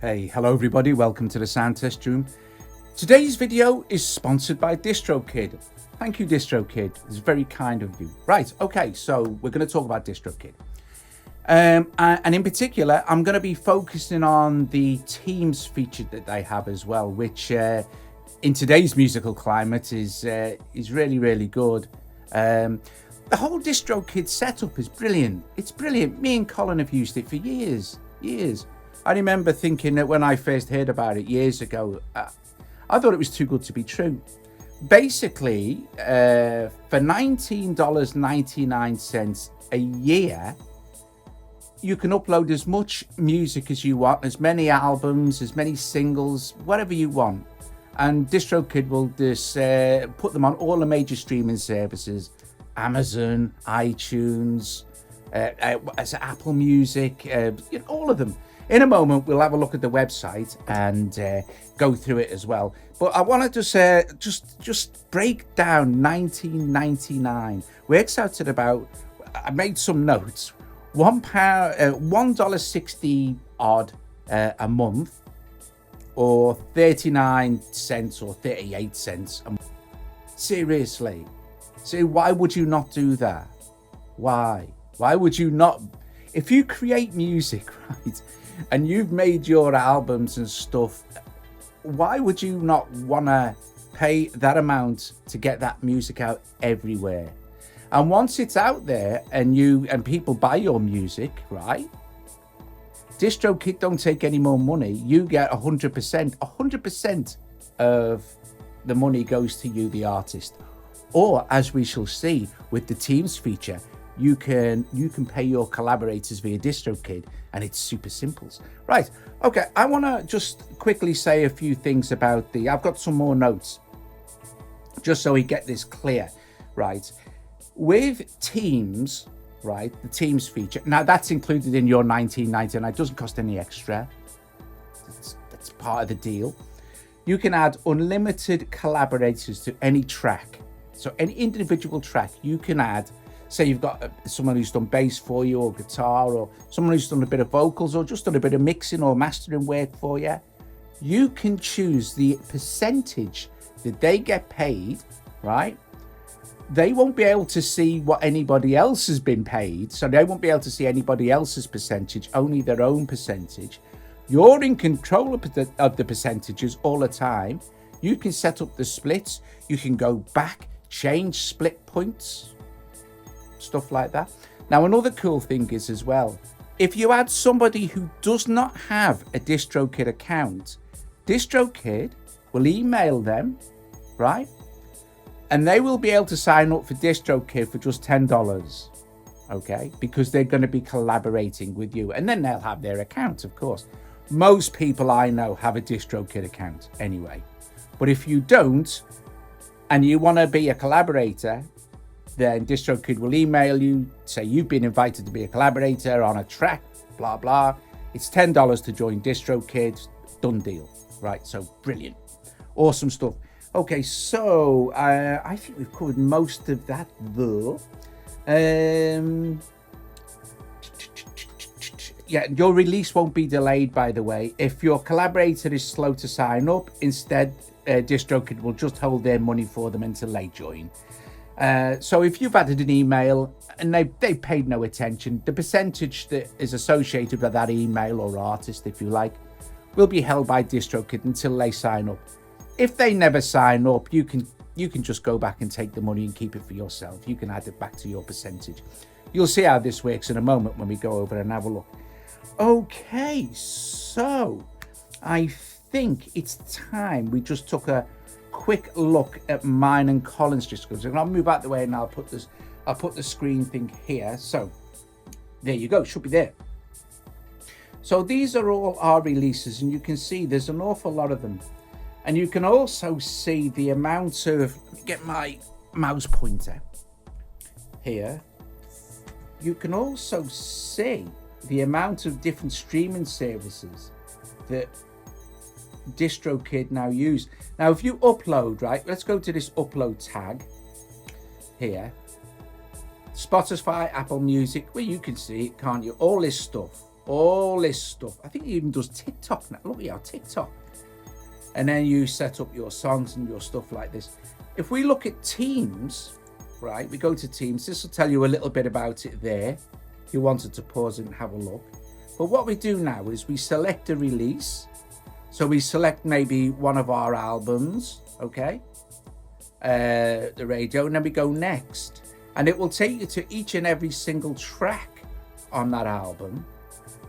Hey, hello everybody, welcome to the sound test room. Today's video is sponsored by DistroKid. Thank you, DistroKid. It's very kind of you. Right, okay, so we're going to talk about DistroKid. And in particular, I'm going to be focusing on the Teams feature that they have as well, which in today's musical climate is really, really good. The whole DistroKid setup is brilliant. It's brilliant. Me and Colin have used it for years. I remember thinking that when I first heard about it years ago, I thought it was too good to be true. Basically, for $19.99 a year, you can upload as much music as you want, as many albums, as many singles, whatever you want. And DistroKid will just put them on all the major streaming services, Amazon, iTunes, Apple Music, all of them. In a moment, we'll have a look at the website and go through it as well. But I want to just break down $19.99. Works out at about, I made some notes, $1.60 odd a month, or 39 cents or 38 cents a month. Seriously. So why would you not do that? Why would you not? If you create music, right, and you've made your albums and stuff, why would you not want to pay that amount to get that music out everywhere? And once it's out there and people buy your music, right, DistroKid don't take any more money. You get 100% of the money goes to you, the artist. Or, as we shall see with the Teams feature, you can pay your collaborators via DistroKid, and it's super simple. Right, okay, I want to just quickly say a few things about I've got some more notes, just so we get this clear, right? With Teams, right, the Teams feature, now that's included in your $19.99, it doesn't cost any extra, that's part of the deal. You can add unlimited collaborators to any track, so any individual track you can add. Say you've got someone who's done bass for you, or guitar, or someone who's done a bit of vocals, or just done a bit of mixing or mastering work for you. You can choose the percentage that they get paid, right? They won't be able to see what anybody else has been paid, so they won't be able to see anybody else's percentage, only their own percentage. You're in control of the percentages all the time. You can set up the splits. You can go back, change split points, stuff like that. Now, another cool thing is as well, if you add somebody who does not have a DistroKid account, DistroKid will email them, right? And they will be able to sign up for DistroKid for just $10, okay? Because they're going to be collaborating with you, and then they'll have their account, of course. Most people I know have a DistroKid account anyway. But if you don't, and you want to be a collaborator, then DistroKid will email you, say you've been invited to be a collaborator on a track, blah, blah. It's $10 to join DistroKid, done deal, right? So brilliant, awesome stuff. Okay, so I think we've covered most of that though. Yeah, your release won't be delayed, by the way. If your collaborator is slow to sign up, instead, DistroKid will just hold their money for them until they join. So if you've added an email and they paid no attention, the percentage that is associated with that email or artist, if you like, will be held by DistroKid until they sign up. If they never sign up, you can just go back and take the money and keep it for yourself. You can add it back to your percentage. You'll see how this works in a moment when we go over and have a look. Okay, so I think it's time we just took a quick look at mine and Colin's DistroKid. And I'll move out the way and I'll put the screen thing here. So there you go, should be there. So these are all our releases, and you can see there's an awful lot of them. And you can also see the amount of, let me get my mouse pointer here. You can also see the amount of different streaming services that DistroKid now use. Now, if you upload, right, let's go to this upload tag here. Spotify, Apple Music, well, you can see it, can't you? All this stuff, all this stuff. I think he even does TikTok now. Look at our TikTok. And then you set up your songs and your stuff like this. If we look at Teams, right, we go to Teams. This will tell you a little bit about it there, if you wanted to pause it and have a look. But what we do now is we select a release. So we select maybe one of our albums, okay, the radio, and then we go next. And it will take you to each and every single track on that album.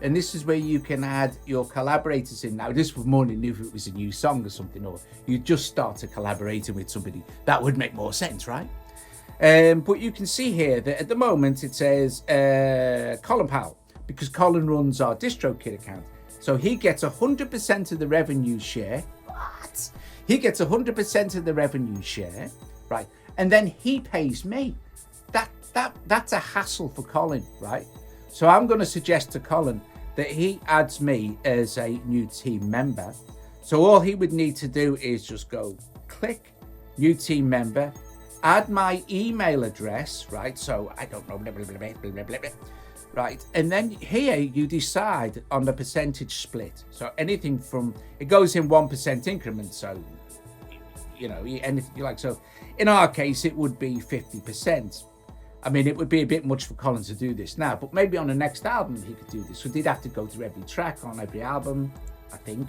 And this is where you can add your collaborators in. Now, this was more than if it was a new song or something, or you just started collaborating with somebody. That would make more sense, right? But you can see here that at the moment it says Colin Powell, because Colin runs our DistroKid account. So he gets 100% of the revenue share. What? He gets 100% of the revenue share, right? And then he pays me. That's a hassle for Colin, right? So I'm going to suggest to Colin that he adds me as a new team member. So all he would need to do is just go click new team member, add my email address, right? So I don't know, blah, blah, blah, blah, blah, blah, blah, right? And then here you decide on the percentage split. So anything from, it goes in 1% increments. So, you know, anything you like. So in our case, it would be 50%. I mean, it would be a bit much for Colin to do this now, but maybe on the next album he could do this. So he'd have to go to every track on every album, I think.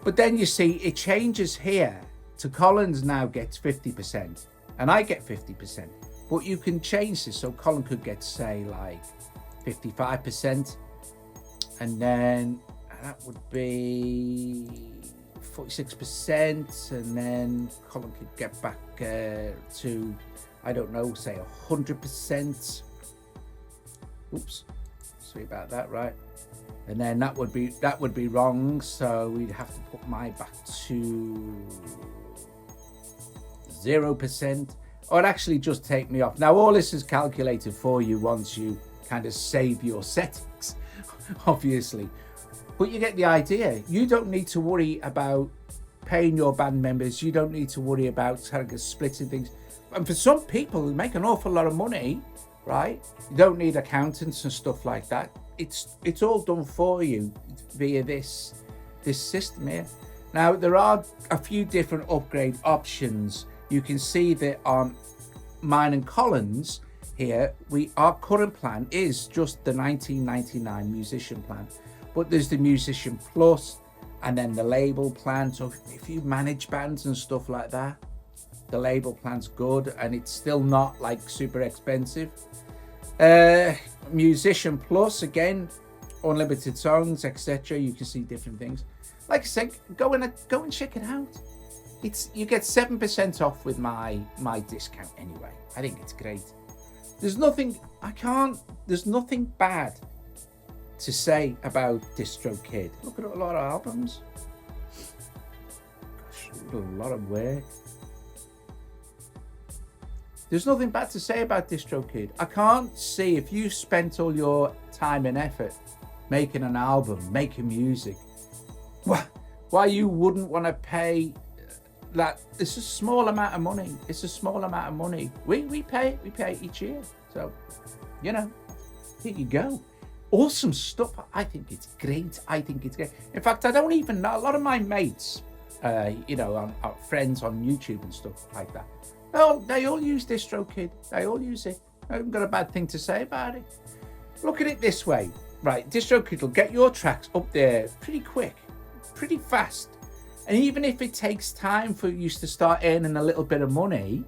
But then you see, it changes here to Colin's now gets 50% and I get 50%. But you can change this so Colin could get, say, like 55%. And then that would be 46%. And then Colin could get back to, I don't know, say 100%. Oops, sorry about that, right? And then that would be wrong. So we'd have to put my back to 0%. Or it'd actually just take me off. Now all this is calculated for you once you kind of save your settings, obviously. But you get the idea. You don't need to worry about paying your band members. You don't need to worry about kind of splitting things. And for some people who make an awful lot of money, right? You don't need accountants and stuff like that. It's all done for you via this system here. Now there are a few different upgrade options. You can see that on mine and Colin's here, our current plan is just the $19.99 musician plan, but there's the musician plus and then the label plan. So if you manage bands and stuff like that, the label plan's good and it's still not like super expensive. Musician plus, again, unlimited songs, etc. You can see different things. Like I said, go and check it out. You get 7% off with my discount anyway. I think it's great. There's nothing bad to say about DistroKid. Look at a lot of albums. Gosh, a lot of work. There's nothing bad to say about DistroKid. I can't see if you spent all your time and effort making an album, making music, why you wouldn't want to pay that. It's a small amount of money. It's a small amount of money. We pay each year. So, you know, here you go. Awesome stuff. I think it's great. In fact, I don't even know. A lot of my mates, our friends on YouTube and stuff like that, they all use DistroKid. They all use it. I haven't got a bad thing to say about it. Look at it this way. Right, DistroKid will get your tracks up there pretty quick, pretty fast. And even if it takes time for you to start earning a little bit of money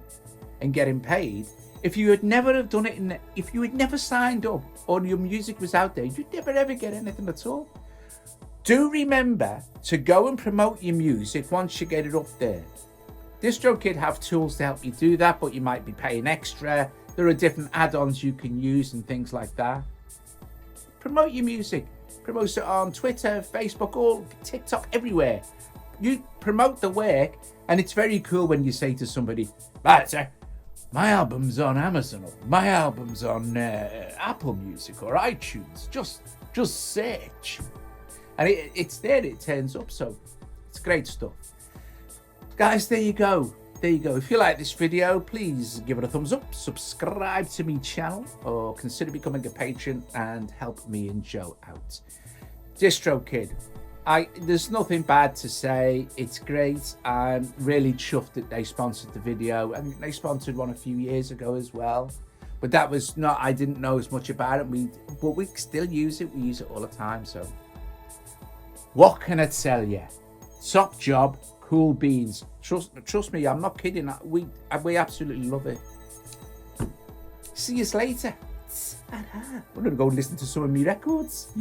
and getting paid, if you had never have done it, if you had never signed up or your music was out there, you'd never ever get anything at all. Do remember to go and promote your music once you get it up there. DistroKid have tools to help you do that, but you might be paying extra. There are different add-ons you can use and things like that. Promote your music. Promote it on Twitter, Facebook, or TikTok, everywhere. You promote the work, and it's very cool when you say to somebody, right, sir, my album's on Amazon, or my album's on Apple Music or iTunes. Just search. And it's there, it turns up, so it's great stuff. Guys, there you go. there you go. If you like this video, please give it a thumbs up, subscribe to my channel, or consider becoming a patron and help me and Joe out. DistroKid, there's nothing bad to say. It's great. I'm really chuffed that they sponsored the video. I think they sponsored one a few years ago as well. But that was not, I didn't know as much about it. But we still use it. We use it all the time. So what can I tell you? Top job, cool beans. Trust me, I'm not kidding. We absolutely love it. See you later. We're going to go and listen to some of my records.